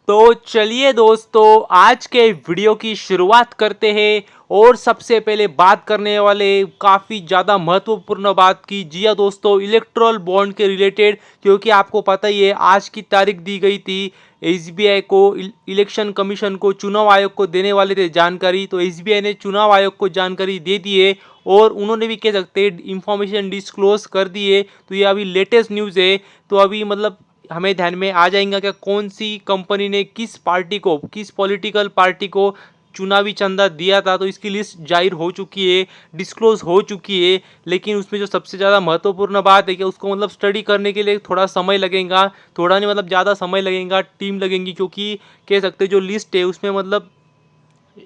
तो चलिए दोस्तों, आज के वीडियो की शुरुआत करते हैं। और सबसे पहले बात करने वाले काफ़ी ज़्यादा महत्वपूर्ण बात की, जी हाँ दोस्तों, इलेक्ट्रल बॉन्ड के रिलेटेड। क्योंकि आपको पता ही है आज की तारीख दी गई थी एसबीआई को, इलेक्शन कमीशन को, चुनाव आयोग को देने वाले थे जानकारी। तो एसबीआई ने चुनाव आयोग को जानकारी दे दी है और उन्होंने भी कह सकते हैं इंफॉर्मेशन डिस्क्लोज कर दी है। तो ये अभी लेटेस्ट न्यूज़ है। तो अभी मतलब हमें ध्यान में आ जाएगा कि कौन सी कंपनी ने किस पार्टी को, किस पॉलिटिकल पार्टी को चुनावी चंदा दिया था। तो इसकी लिस्ट जाहिर हो चुकी है, डिस्क्लोज हो चुकी है। लेकिन उसमें जो सबसे ज़्यादा महत्वपूर्ण बात है कि उसको मतलब स्टडी करने के लिए थोड़ा समय लगेगा। थोड़ा नहीं मतलब ज़्यादा समय लगेगा, टीम लगेंगी। क्योंकि कह सकते जो लिस्ट है उसमें मतलब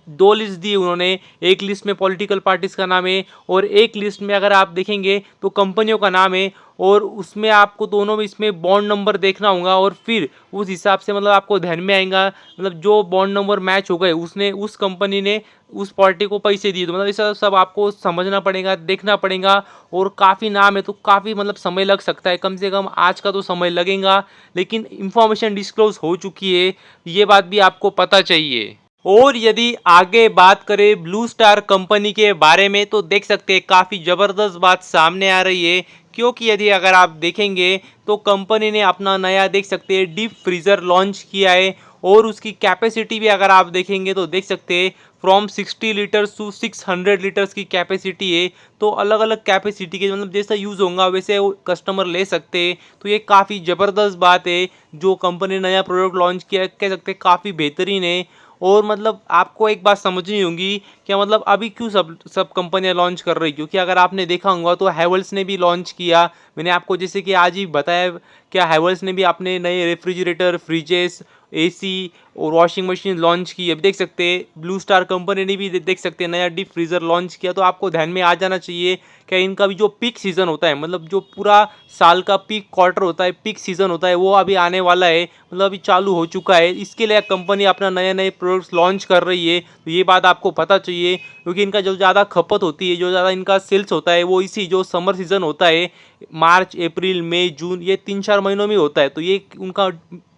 दो लिस्ट दी उन्होंने। एक लिस्ट में पॉलिटिकल पार्टीज का नाम है और एक लिस्ट में अगर आप देखेंगे तो कंपनियों का नाम है। और उसमें आपको दोनों में इसमें बॉन्ड नंबर देखना होगा और फिर उस हिसाब से मतलब आपको ध्यान में आएगा, मतलब जो बॉन्ड नंबर मैच हो गए उसने, उस कंपनी ने उस पार्टी को पैसे दिए। तो मतलब ये सब आपको समझना पड़ेगा, देखना पड़ेगा। और काफ़ी नाम है तो काफ़ी मतलब समय लग सकता है, कम से कम आज का तो समय लगेगा। लेकिन इंफॉर्मेशन डिस्क्लोज हो चुकी है, ये बात भी आपको पता चाहिए। और यदि आगे बात करें ब्लू स्टार कंपनी के बारे में तो देख सकते हैं काफ़ी ज़बरदस्त बात सामने आ रही है। क्योंकि यदि अगर आप देखेंगे तो कंपनी ने अपना नया देख सकते हैं डीप फ्रीज़र लॉन्च किया है। और उसकी कैपेसिटी भी अगर आप देखेंगे तो देख सकते हैं फ्रॉम 60 लीटर्स टू 600 लीटर्स की कैपेसिटी है। तो अलग अलग कैपेसिटी के मतलब जैसा यूज़ होगा वैसे वो कस्टमर ले सकते हैं। तो ये काफ़ी ज़बरदस्त बात है जो कंपनी ने नया प्रोडक्ट लॉन्च किया, कह सकते हैं काफ़ी बेहतरीन है। और मतलब आपको एक बात समझनी होगी क्या मतलब अभी क्यों सब सब कंपनियां लॉन्च कर रही, क्योंकि अगर आपने देखा होगा तो हैवेल्स ने भी लॉन्च किया। मैंने आपको जैसे कि आज ही बताया, क्या हैवेल्स ने भी अपने नए रेफ्रिजरेटर, फ्रिजेस, एसी और वॉशिंग मशीन लॉन्च की। अभी देख सकते हैं ब्लू स्टार कंपनी ने भी देख सकते हैं नया डीप फ्रीज़र लॉन्च किया। तो आपको ध्यान में आ जाना चाहिए क्या इनका भी जो पीक सीज़न होता है, मतलब जो पूरा साल का पीक क्वार्टर होता है, पीक सीज़न होता है, वो अभी आने वाला है, मतलब अभी चालू हो चुका है। इसके लिए कंपनी अपना नए नए प्रोडक्ट्स लॉन्च कर रही है। तो ये बात आपको पता चाहिए। क्योंकि इनका जो ज़्यादा खपत होती है, जो ज़्यादा इनका सेल्स होता है, वो इसी जो समर सीज़न होता है, मार्च, अप्रैल, मई, जून, ये 3-4 महीनों में होता है। तो ये उनका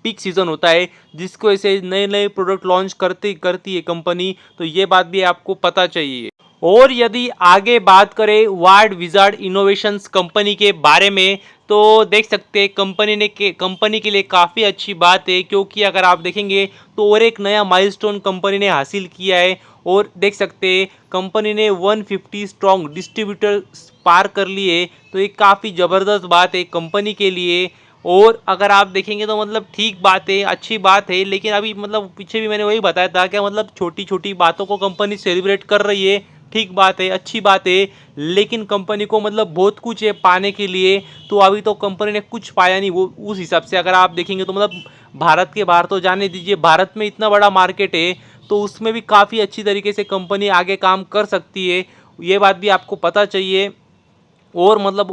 पीक सीज़न होता है जिसको ऐसे नए नए प्रोडक्ट लॉन्च करती है कंपनी। तो ये बात भी आपको पता चाहिए। और यदि आगे बात करें वार्ड विजार्ड इनोवेशंस कंपनी के बारे में तो देख सकते हैं कंपनी के लिए काफ़ी अच्छी बात है। क्योंकि अगर आप देखेंगे तो और एक नया माइलस्टोन कंपनी ने हासिल किया है। और देख सकते हैं कंपनी ने 150 स्ट्रॉन्ग डिस्ट्रीब्यूटर पार कर लिए। तो ये काफ़ी ज़बरदस्त बात है कंपनी के लिए। और अगर आप देखेंगे तो मतलब ठीक बात है, अच्छी बात है। लेकिन अभी मतलब पीछे भी मैंने वही बताया था कि मतलब छोटी छोटी बातों को कंपनी सेलिब्रेट कर रही है, ठीक बात है, अच्छी बात है। लेकिन कंपनी को मतलब बहुत कुछ है पाने के लिए। तो अभी तो कंपनी ने कुछ पाया नहीं। वो उस हिसाब से अगर आप देखेंगे तो मतलब भारत के बाहर तो जाने दीजिए, भारत में इतना बड़ा मार्केट है तो उसमें भी काफ़ी अच्छी तरीके से कंपनी आगे काम कर सकती है। ये बात भी आपको पता चाहिए। और मतलब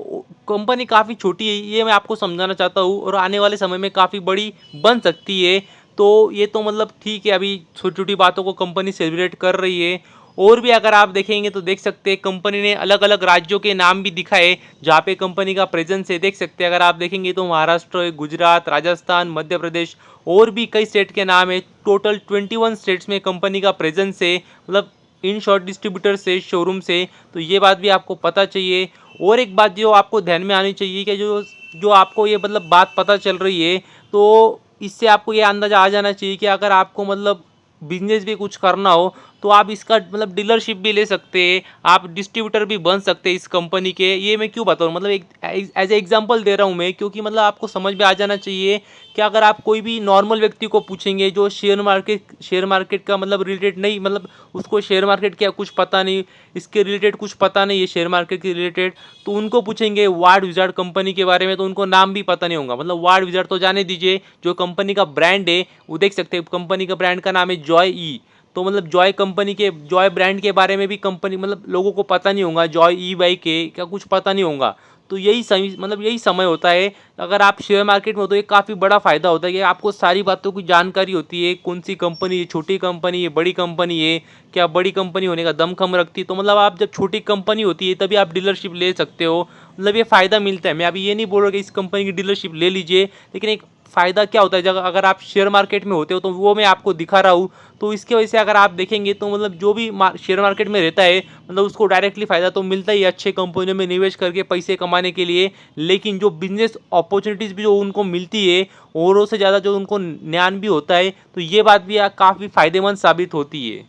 कंपनी काफ़ी छोटी है, ये मैं आपको समझाना चाहता हूँ, और आने वाले समय में काफ़ी बड़ी बन सकती है। तो ये तो मतलब ठीक है, अभी छोटी छोटी बातों को कंपनी सेलिब्रेट कर रही है। और भी अगर आप देखेंगे तो देख सकते हैं कंपनी ने अलग अलग राज्यों के नाम भी दिखाए जहाँ पे कंपनी का प्रेजेंस है। देख सकते हैं अगर आप देखेंगे तो महाराष्ट्र, गुजरात, राजस्थान, मध्य प्रदेश और भी कई स्टेट के नाम है। टोटल 21 स्टेट्स में कंपनी का प्रेजेंस है, मतलब इन शॉर्ट डिस्ट्रीब्यूटर से, शोरूम से। तो ये बात भी आपको पता चाहिए। और एक बात जो आपको ध्यान में आनी चाहिए कि जो जो आपको ये मतलब बात पता चल रही है तो इससे आपको ये अंदाज़ा आ जाना चाहिए कि अगर आपको मतलब बिजनेस भी कुछ करना हो तो आप इसका मतलब डीलरशिप भी ले सकते हैं, आप डिस्ट्रीब्यूटर भी बन सकते हैं इस कंपनी के। ये मैं क्यों बताऊँ, मतलब एक एज ए एग्जांपल दे रहा हूँ मैं, क्योंकि मतलब आपको समझ में आ जाना चाहिए कि अगर आप कोई भी नॉर्मल व्यक्ति को पूछेंगे जो शेयर मार्केट का मतलब रिलेटेड नहीं, मतलब उसको शेयर मार्केट क्या कुछ पता नहीं, इसके रिलेटेड कुछ पता नहीं है शेयर मार्केट के रिलेटेड, तो उनको पूछेंगे वार्ड विजार्ड कंपनी के बारे में तो उनको नाम भी पता नहीं होगा। मतलब वार्ड विजार्ड तो जाने दीजिए, जो कंपनी का ब्रांड है वो देख सकते हैं, कंपनी का ब्रांड का नाम है जॉय ई। तो मतलब जॉय कंपनी के, जॉय ब्रांड के बारे में भी कंपनी मतलब लोगों को पता नहीं होगा, जॉय ई बाइक के क्या कुछ पता नहीं होगा। तो यही मतलब यही समय होता है अगर आप शेयर मार्केट में हो तो ये काफ़ी बड़ा फ़ायदा होता है कि आपको सारी बातों की जानकारी होती है, कौन सी कंपनी है, छोटी कंपनी है, बड़ी कंपनी है, क्या बड़ी कंपनी होने का दमखम रखती है। तो मतलब आप जब छोटी कंपनी होती है तभी आप डीलरशिप ले सकते हो, मतलब ये फ़ायदा मिलता है। मैं अभी ये नहीं बोल रहा कि इस कंपनी की डीलरशिप ले लीजिए, लेकिन एक फ़ायदा क्या होता है जब अगर आप शेयर मार्केट में होते हो, तो वो मैं आपको दिखा रहा हूँ। तो इसकी वजह से अगर आप देखेंगे तो मतलब जो भी शेयर मार्केट में रहता है, मतलब उसको डायरेक्टली फ़ायदा तो मिलता ही है अच्छे कंपनियों में निवेश करके पैसे कमाने के लिए। लेकिन जो बिज़नेस अपॉर्चुनिटीज़ भी जो उनको मिलती है, औरों से ज़्यादा जो उनको ज्ञान भी होता है, तो ये बात भी काफ़ी फ़ायदेमंद साबित होती है।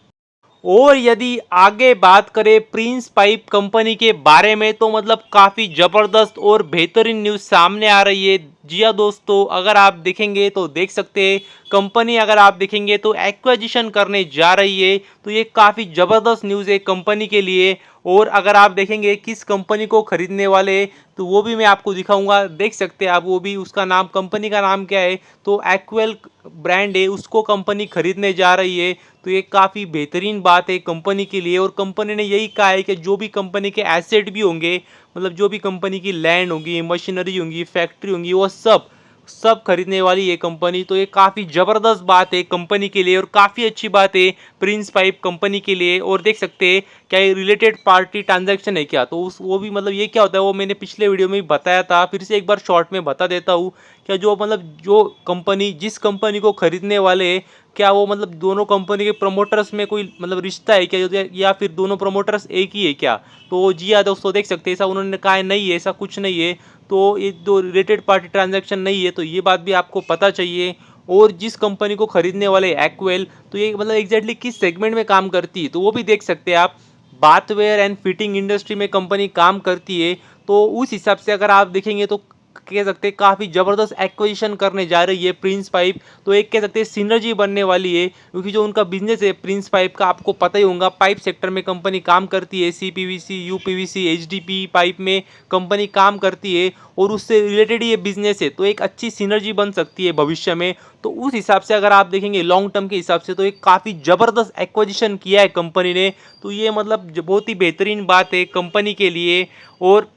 और यदि आगे बात करें प्रिंस पाइप कंपनी के बारे में, तो मतलब काफ़ी ज़बरदस्त और बेहतरीन न्यूज़ सामने आ रही है। जी हाँ दोस्तों, अगर आप देखेंगे तो देख सकते हैं, कंपनी अगर आप देखेंगे तो एक्विजिशन करने जा रही है। तो ये काफ़ी ज़बरदस्त न्यूज़ है कंपनी के लिए। और अगर आप देखेंगे किस कंपनी को खरीदने वाले हैं, तो वो भी मैं आपको दिखाऊंगा। देख सकते हैं आप, वो भी उसका नाम, कंपनी का नाम क्या है, तो एक्वेल ब्रांड है, उसको कंपनी खरीदने जा रही है। तो ये काफ़ी बेहतरीन बात है कंपनी के लिए। और कंपनी ने यही कहा है कि जो भी कंपनी के एसेट भी होंगे, मतलब जो भी कंपनी की लैंड होगी, मशीनरी होंगी, फैक्ट्री होंगी, वो सब सब खरीदने वाली है कंपनी। तो ये काफ़ी ज़बरदस्त बात है कंपनी के लिए और काफ़ी अच्छी बात है प्रिंस पाइप कंपनी के लिए। और देख सकते हैं क्या ये रिलेटेड पार्टी ट्रांजैक्शन है क्या, तो उस वो भी मतलब ये क्या होता है वो मैंने पिछले वीडियो में भी बताया था, फिर से एक बार शॉर्ट में बता देता हूँ। क्या जो मतलब जो कंपनी जिस कंपनी को खरीदने वाले हैं, क्या वो मतलब दोनों कंपनी के प्रमोटर्स में कोई मतलब रिश्ता है क्या, या फिर दोनों प्रमोटर्स एक ही है क्या। तो जी हाँ दोस्तों, देख सकते हैं ऐसा उन्होंने कहा है, नहीं है, ऐसा कुछ नहीं है। तो ये दो रिलेटेड पार्टी ट्रांजैक्शन नहीं है, तो ये बात भी आपको पता चाहिए। और जिस कंपनी को खरीदने वाले एक्वेल, तो ये मतलब एग्जैक्टली किस सेगमेंट में काम करती है, तो वो भी देख सकते हैं आप। बाथवेयर एंड फिटिंग इंडस्ट्री में कंपनी काम करती है। तो उस हिसाब से अगर आप देखेंगे तो कह सकते हैं काफ़ी ज़बरदस्त एक्विजिशन करने जा रही है प्रिंस पाइप। तो एक कह सकते हैं सिनर्जी बनने वाली है, क्योंकि जो उनका बिजनेस है प्रिंस पाइप का, आपको पता ही होगा, पाइप सेक्टर में कंपनी काम करती है। CPVC, UPVC, HDP पाइप में कंपनी काम करती है और उससे रिलेटेड ये बिजनेस है। तो एक अच्छी सिनर्जी बन सकती है भविष्य में। तो उस हिसाब से अगर आप देखेंगे लॉन्ग टर्म के हिसाब से, तो एक काफ़ी ज़बरदस्त एक्विजिशन किया है कंपनी ने। तो ये मतलब बहुत ही बेहतरीन बात है कंपनी के लिए। और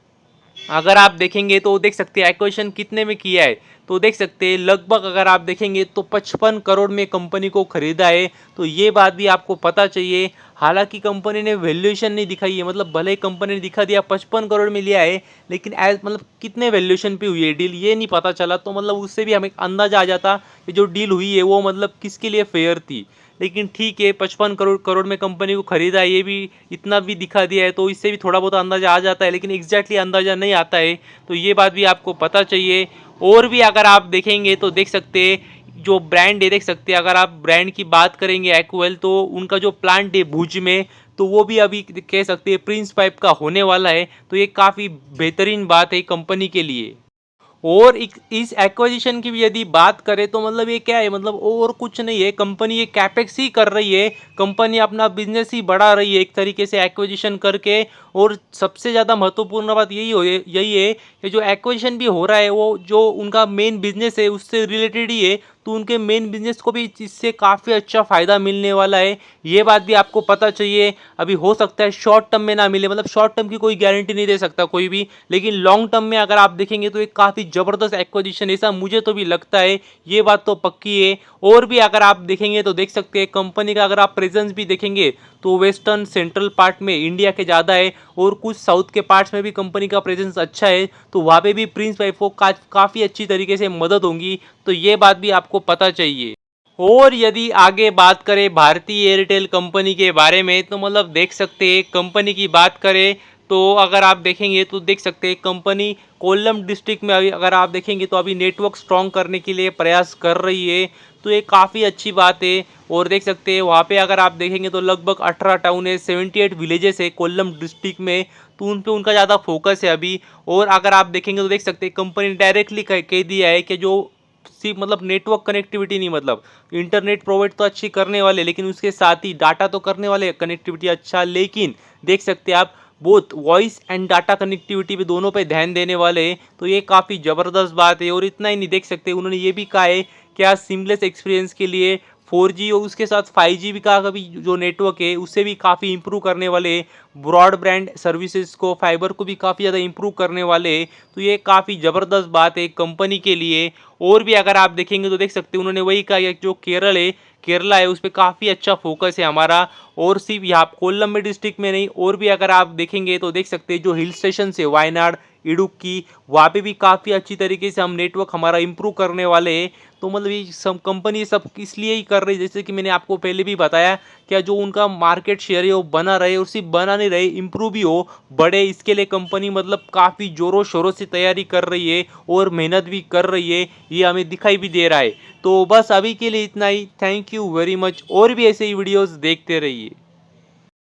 अगर आप देखेंगे तो देख सकते हैं एक्विजिशन कितने में किया है, तो देख सकते हैं लगभग अगर आप देखेंगे तो 55 करोड़ में कंपनी को खरीदा है। तो ये बात भी आपको पता चाहिए। हालांकि कंपनी ने वैल्यूएशन नहीं दिखाई है, मतलब भले ही कंपनी ने दिखा दिया 55 करोड़ में लिया है, लेकिन एज मतलब कितने वैल्यूएशन पे हुई है डील ये नहीं पता चला। तो मतलब उससे भी हमें अंदाजा आ जाता कि जो डील हुई है वो मतलब किसके लिए फेयर थी। लेकिन ठीक है, 55 करोड़ करोड़ में कंपनी को खरीदा, ये भी इतना भी दिखा दिया है, तो इससे भी थोड़ा बहुत अंदाजा आ जाता है, लेकिन एग्जैक्टली अंदाजा नहीं आता है। तो ये बात भी आपको पता चाहिए। और भी अगर आप देखेंगे तो देख सकते हैं जो ब्रांड है, देख सकते हैं अगर आप ब्रांड की बात करेंगे एक्वेल, तो उनका जो प्लांट है भुज में, तो वो भी अभी कह सकते हैं प्रिंस पाइप का होने वाला है। तो ये काफ़ी बेहतरीन बात है कंपनी के लिए। और इस एक्विजिशन की भी यदि बात करें तो मतलब ये क्या है, मतलब और कुछ नहीं है, कंपनी ये कैपेक्स ही कर रही है, कंपनी अपना बिजनेस ही बढ़ा रही है एक तरीके से एक्विजिशन करके। और सबसे ज़्यादा महत्वपूर्ण बात यही है कि जो एक्विजिशन भी हो रहा है वो जो उनका मेन बिजनेस है उससे रिलेटेड ही है। तो उनके मेन बिजनेस को भी इससे काफ़ी अच्छा फ़ायदा मिलने वाला है, ये बात भी आपको पता चाहिए। अभी हो सकता है शॉर्ट टर्म में ना मिले, मतलब शॉर्ट टर्म की कोई गारंटी नहीं दे सकता कोई भी, लेकिन लॉन्ग टर्म में अगर आप देखेंगे तो एक काफ़ी ज़बरदस्त एक्विजिशन, ऐसा मुझे तो भी लगता है, ये बात तो पक्की है। और भी अगर आप देखेंगे तो देख सकते हैं कंपनी का अगर आप प्रेजेंस भी देखेंगे तो वेस्टर्न सेंट्रल पार्ट में इंडिया के ज़्यादा है, और कुछ साउथ के पार्ट्स में भी कंपनी का प्रेजेंस अच्छा है। तो वहाँ पे भी प्रिंस पाइप को काफ़ी अच्छी तरीके से मदद होगी। तो ये बात भी आपको पता चाहिए। और यदि आगे बात करें भारतीय एयरटेल कंपनी के बारे में, तो मतलब देख सकते हैं कंपनी की बात करें तो अगर आप देखेंगे तो देख सकते हैं कंपनी कोल्लम डिस्ट्रिक्ट में अभी अगर आप देखेंगे तो अभी नेटवर्क स्ट्रॉन्ग करने के लिए प्रयास कर रही है। तो ये काफ़ी अच्छी बात है। और देख सकते हैं वहाँ पे अगर आप देखेंगे तो लगभग 18 टाउन है, 78 विलेजेस है कोल्लम डिस्ट्रिक्ट में, तो उन पे उनका ज़्यादा फोकस है अभी। और अगर आप देखेंगे तो देख सकते हैं कंपनी ने डायरेक्टली कह दिया है कि जो सिर्फ मतलब नेटवर्क कनेक्टिविटी नहीं, मतलब इंटरनेट प्रोवाइड तो अच्छी करने वाले, लेकिन उसके साथ ही डाटा तो करने वाले कनेक्टिविटी अच्छा, लेकिन देख सकते हैं आप both voice and data connectivity पे दोनों पे ध्यान देने वाले हैं। तो ये काफ़ी ज़बरदस्त बात है। और इतना ही नहीं, देख सकते उन्होंने ये भी कहा है कि आज सिमलेस एक्सपीरियंस के लिए 4G और उसके साथ 5G भी का भी जो नेटवर्क है उससे भी काफ़ी इंप्रूव करने वाले, ब्रॉडबैंड सर्विसेज को, फाइबर को भी काफ़ी ज़्यादा इंप्रूव करने वाले। तो ये काफ़ी ज़बरदस्त बात है कंपनी के लिए। और भी अगर आप देखेंगे तो देख सकते हैं उन्होंने वही कहा है, जो केरल है, केरला है उस पे काफ़ी अच्छा फोकस है हमारा। और सिर्फ यहाँ कोल्लम में डिस्ट्रिक्ट में नहीं, और भी अगर आप देखेंगे तो देख सकते हैं जो हिल स्टेशन है वायनाड, इडुक्की, वहाँ पे भी काफ़ी अच्छी तरीके से हम नेटवर्क हमारा इम्प्रूव करने वाले हैं। तो मतलब ये सब कंपनी सब इसलिए ही कर रही है, जैसे कि मैंने आपको पहले भी बताया, क्या जो उनका मार्केट शेयर है वो बना रहे, और सिर्फ बना नहीं रहे, इम्प्रूव भी हो, बढ़े। इसके लिए कंपनी मतलब काफ़ी ज़ोरों शोरों से तैयारी कर रही है और मेहनत भी कर रही है, ये हमें दिखाई भी दे रहा है। तो बस अभी के लिए इतना ही। Thank you very much. और भी ऐसे ही वीडियोज़ देखते रहिए।